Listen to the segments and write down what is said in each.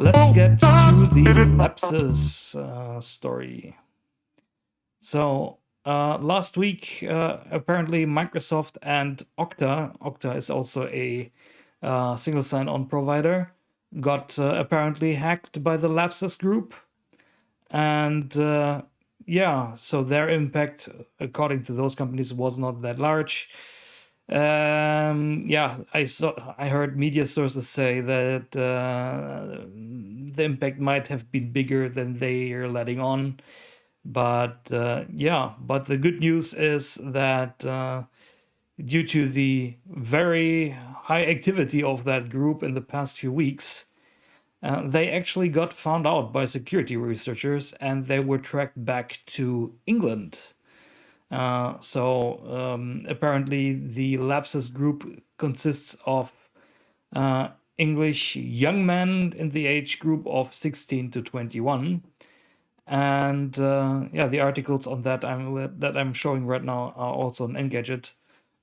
Let's get to the Lapsus story. So last week, apparently Microsoft and Okta is also a single sign-on provider, got apparently hacked by the Lapsus group. And yeah, so their impact, according to those companies, was not that large. Yeah, I heard media sources say that the impact might have been bigger than they are letting on. But yeah, but the good news is that due to the very high activity of that group in the past few weeks, they actually got found out by security researchers and they were tracked back to England. So apparently the Lapsus group consists of English young men in the age group of 16 to 21. And yeah, the articles on that I'm showing right now are also on Engadget.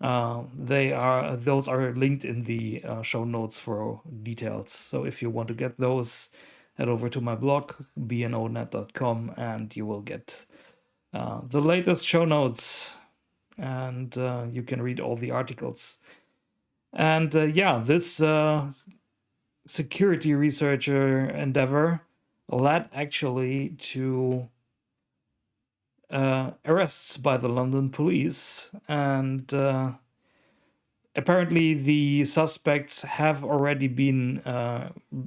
Those are linked in the show notes for details. So if you want to get those, head over to my blog bnonet.com and you will get the latest show notes, and you can read all the articles. And yeah, this security researcher endeavor led actually to arrests by the London police, and apparently the suspects have already been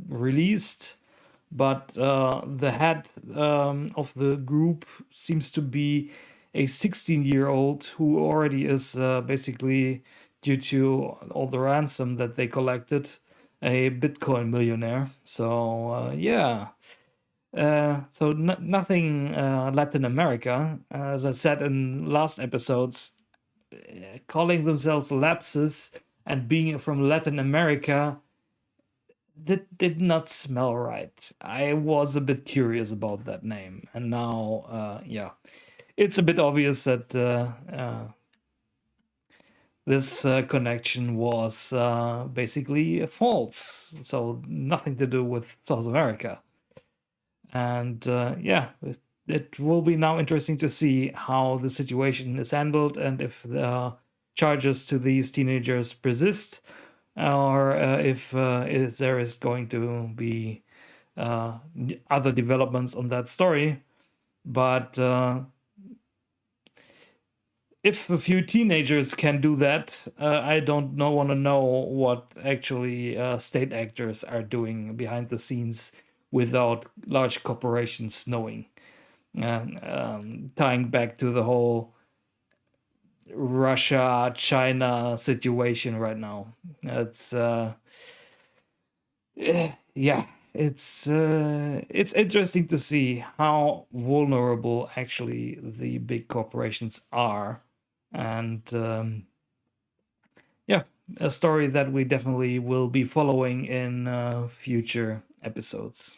released, but the head of the group seems to be a 16-year-old who already is basically, due to all the ransom that they collected, a Bitcoin millionaire. So yeah. So nothing Latin America. As I said in last episodes, calling themselves Lapsus and being from Latin America, that did not smell right. I was a bit curious about that name, and now, yeah, it's a bit obvious that this connection was basically false. So nothing to do with South America. And yeah, it will be now interesting to see how the situation is handled and if the charges to these teenagers persist, or if there is going to be other developments on that story. But if a few teenagers can do that, I don't want to know what actually state actors are doing behind the scenes without large corporations knowing. Tying back to the whole Russia-China situation right now. It's yeah, it's interesting to see how vulnerable actually the big corporations are, and yeah, a story that we definitely will be following in future episodes.